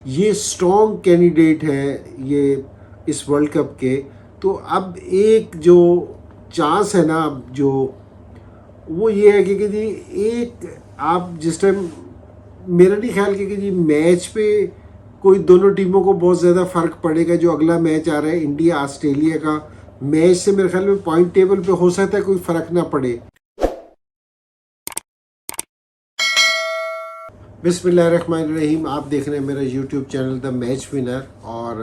ये strong candidate हैं ये इस वर्ल्ड कप के। तो अब एक जो चांस है ना, अब जो वो ये है कि जी एक आप जिस टाइम, मेरा नहीं ख्याल कि जी मैच पे कोई दोनों टीमों को बहुत ज़्यादा फ़र्क पड़ेगा। जो अगला मैच आ रहा है इंडिया ऑस्ट्रेलिया का, मैच से मेरे ख्याल में पॉइंट टेबल पे हो सकता है कोई फ़र्क ना पड़े। बिस्मिल्लाहिर्रहमानिर्रहीम। आप देख रहे हैं मेरा YouTube channel the match winner. और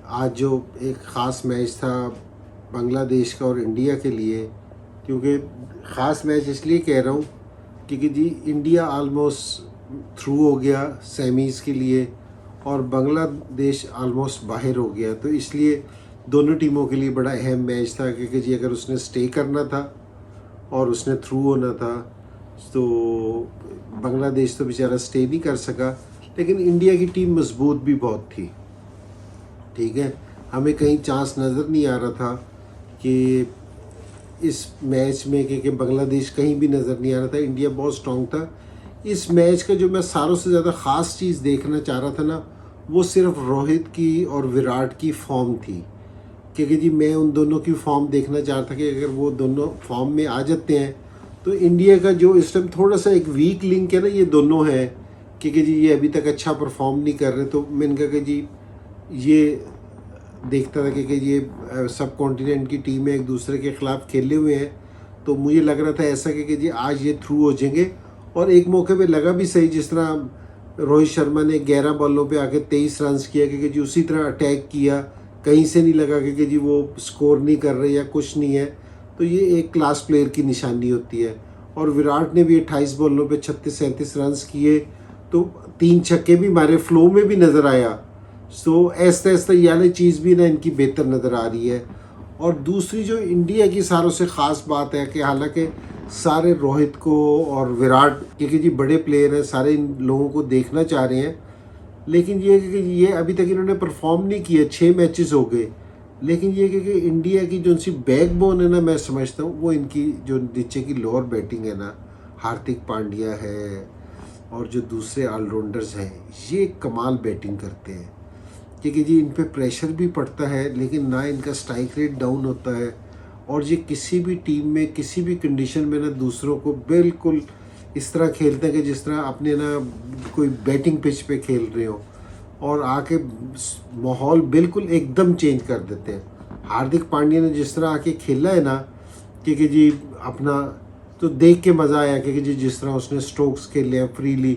आज जो एक ख़ास मैच था बांग्लादेश का और इंडिया के लिए, क्योंकि ख़ास मैच इसलिए कह रहा हूँ क्योंकि जी इंडिया आलमोस्ट थ्रू हो गया सेमीज़ के लिए और बांग्लादेश आलमोस्ट बाहर हो गया। तो इसलिए दोनों टीमों के लिए बड़ा अहम मैच था, क्योंकि जी अगर उसने स्टे करना था और उसने थ्रू होना था तो बांग्लादेश तो बेचारा स्टे नहीं कर सका। लेकिन इंडिया की टीम मजबूत भी बहुत थी, ठीक है। हमें कहीं चांस नज़र नहीं आ रहा था कि इस मैच में, क्योंकि बांग्लादेश कहीं भी नज़र नहीं आ रहा था, इंडिया बहुत स्ट्रॉन्ग था। इस मैच का जो मैं सारों से ज़्यादा ख़ास चीज़ देखना चाह रहा था ना, वो सिर्फ रोहित की और विराट की फॉर्म थी। क्योंकि जी मैं उन दोनों की फॉर्म देखना चाह रहा था कि अगर वो दोनों फॉर्म में आ जाते हैं तो इंडिया का जो इस टाइम थोड़ा सा एक वीक लिंक है ना, ये दोनों हैं। क्योंकि जी ये अभी तक अच्छा परफॉर्म नहीं कर रहे, तो मैंने कहा कि जी ये देखता था कि ये सब कॉन्टिनेंट की टीमें एक दूसरे के ख़िलाफ़ खेले हुए हैं। तो मुझे लग रहा था ऐसा कि जी आज ये थ्रू हो जाएंगे। और एक मौके पे लगा भी सही, जिस तरह रोहित शर्मा ने 11 बॉलों पे आके 23 रन किया, क्योंकि जी उसी तरह अटैक किया। कहीं से नहीं लगा कि जी वो स्कोर नहीं कर रहे या कुछ नहीं है। तो ये एक क्लास प्लेयर की निशानी होती है। और विराट ने भी 28 बॉलों पे 36-37 रन किए, तो 3 छक्के भी मारे, फ्लो में भी नज़र आया। सो ऐसा ऐसा ये वाली चीज़ भी ना इनकी बेहतर नज़र आ रही है। और दूसरी जो इंडिया की सारों से ख़ास बात है कि हालांकि सारे रोहित को और विराट, क्योंकि जी बड़े प्लेयर हैं, सारे इन लोगों को देखना चाह रहे हैं। लेकिन ये अभी तक इन्होंने परफॉर्म नहीं किया, 6 मैचेस हो गए। लेकिन ये कि इंडिया की जो उनकी बैकबोन है ना, मैं समझता हूँ वो इनकी जो नीचे की लोअर बैटिंग है ना, हार्दिक पांड्या है और जो दूसरे ऑलराउंडर्स हैं, ये कमाल बैटिंग करते हैं। क्योंकि जी इन पे प्रेशर भी पड़ता है, लेकिन ना इनका स्ट्राइक रेट डाउन होता है। और ये किसी भी टीम में किसी भी कंडीशन में ना दूसरों को बिल्कुल इस तरह खेलते हैं कि जिस तरह अपने ना कोई बैटिंग पिच पे खेल रहे हो, और आके माहौल बिल्कुल एकदम चेंज कर देते हैं। हार्दिक पांड्या ने जिस तरह आके खेला है ना, क्योंकि जी अपना तो देख के मज़ा आया, क्योंकि जी जिस तरह उसने स्ट्रोक्स खेले हैं फ्रीली,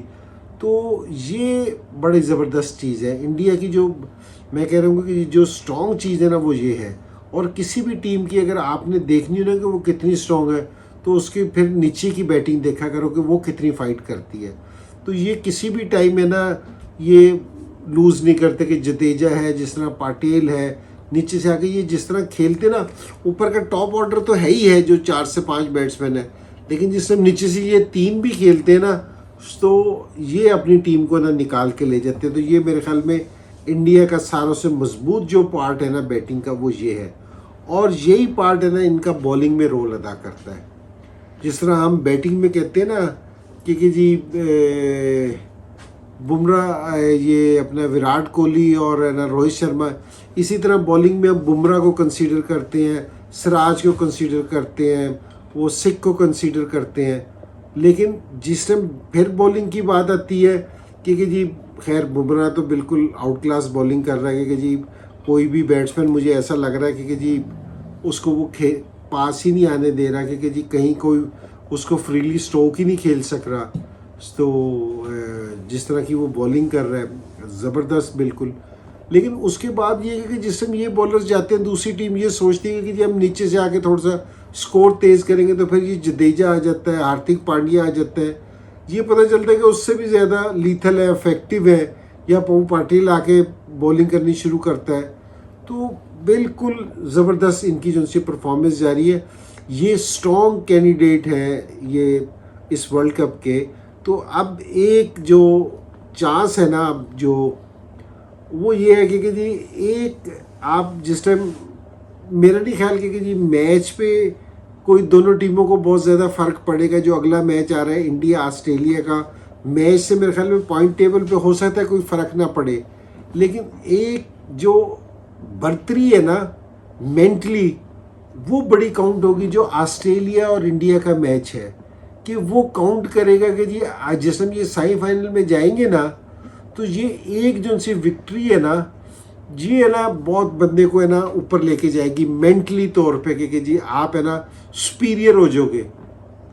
तो ये बड़ी ज़बरदस्त चीज़ है इंडिया की। जो मैं कह रहा हूँ कि जो स्ट्रॉन्ग चीज़ है ना वो ये है। और किसी भी टीम की अगर आपने देखनी हो ना कि वो कितनी स्ट्रॉन्ग है, तो उसकी फिर नीचे की बैटिंग देखा करो कि वो कितनी फाइट करती है। तो ये किसी भी टाइम में ना ये लूज़ नहीं करते कि जडेजा है, जिस तरह पाटिल है, नीचे से आके ये जिस तरह खेलते ना, ऊपर का टॉप ऑर्डर तो है ही है जो 4 से 5 बैट्समैन है, लेकिन जिस समय नीचे से ये 3 भी खेलते हैं ना, तो ये अपनी टीम को ना निकाल के ले जाते हैं। तो ये मेरे ख्याल में इंडिया का सारों से मजबूत जो पार्ट है ना बैटिंग का, वो ये है। और यही पार्ट है ना इनका बॉलिंग में रोल अदा करता है। जिस तरह हम बैटिंग में कहते हैं ना कि जी बुमराह, ये अपना विराट कोहली और है ना रोहित शर्मा, इसी तरह बॉलिंग में हम बुमराह को कंसीडर करते हैं, सिराज को कंसीडर करते हैं, वो सिख को कंसीडर करते हैं। लेकिन जिस टाइम फिर बॉलिंग की बात आती है, क्योंकि जी खैर बुमराह तो बिल्कुल आउट क्लास बॉलिंग कर रहा है, क्योंकि जी कोई भी बैट्समैन मुझे ऐसा लग रहा है क्योंकि जी उसको वो पास ही नहीं आने दे रहा, क्योंकि जी कहीं कोई उसको फ्रीली स्ट्रोक ही नहीं खेल सक रहा। तो जिस तरह की वो बॉलिंग कर रहा है ज़बरदस्त बिल्कुल। लेकिन उसके बाद ये है कि जिस टाइम ये बॉलर्स जाते हैं, दूसरी टीम ये सोचती है कि जी हम नीचे से आके थोड़ा सा स्कोर तेज़ करेंगे, तो फिर ये जडेजा आ जाता है, हार्दिक पांड्या आ जाता है। ये पता चलता है कि उससे भी ज़्यादा लीथल है, इफेक्टिव है, या पवन पाटिल आके बॉलिंग करनी शुरू करता है। तो बिल्कुल ज़बरदस्त इनकी जो सी परफॉर्मेंस जारी है। ये स्ट्रॉन्ग कैंडिडेट हैं ये इस वर्ल्ड कप के। तो अब एक जो चांस है ना, अब जो वो ये है कि जी एक आप जिस टाइम, मेरा नहीं ख्याल कि जी मैच पे कोई दोनों टीमों को बहुत ज़्यादा फ़र्क पड़ेगा। जो अगला मैच आ रहा है इंडिया ऑस्ट्रेलिया का, मैच से मेरे ख्याल में पॉइंट टेबल पे हो सकता है कोई फ़र्क ना पड़े, लेकिन एक जो बढ़तरी है ना मेंटली, वो बड़ी काउंट होगी। जो ऑस्ट्रेलिया और इंडिया का मैच है कि वो काउंट करेगा कि जी जैसे हम ये सेमीफाइनल में जाएंगे ना, तो ये एक जो सी विक्ट्री है ना, जी है ना, बहुत बंदे को है ना ऊपर लेके जाएगी मेंटली तौर पे कि जी आप है ना सुपीरियर हो जाओगे।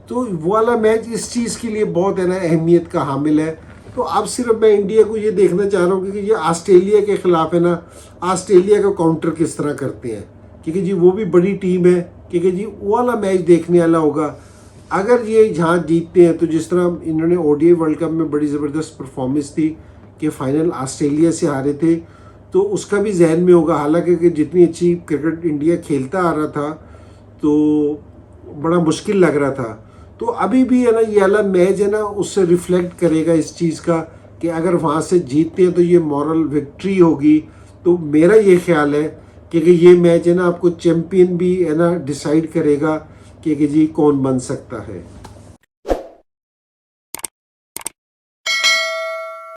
तो वो वाला मैच इस चीज़ के लिए बहुत है ना अहमियत का हामिल है। तो अब सिर्फ मैं इंडिया को ये देखना चाह रहा हूँ कि ये ऑस्ट्रेलिया के खिलाफ है ना, ऑस्ट्रेलिया का काउंटर किस तरह करते हैं, क्योंकि जी वो भी बड़ी टीम है, क्योंकि जी वो वाला मैच देखने वाला होगा। अगर ये जहाँ जीतते हैं तो जिस तरह इन्होंने ओडीआई वर्ल्ड कप में बड़ी ज़बरदस्त परफॉर्मेंस थी कि फाइनल ऑस्ट्रेलिया से हारे थे, तो उसका भी जहन में होगा। हालांकि कि जितनी अच्छी क्रिकेट इंडिया खेलता आ रहा था तो बड़ा मुश्किल लग रहा था, तो अभी भी है ना ये वाला मैच है ना उससे रिफ्लेक्ट करेगा इस चीज़ का कि अगर वहाँ से जीतते हैं तो ये मॉरल विक्ट्री होगी। तो मेरा ये ख्याल है कि ये मैच है ना आपको चैम्पियन भी है ना डिसाइड करेगा कि जी कौन बन सकता है।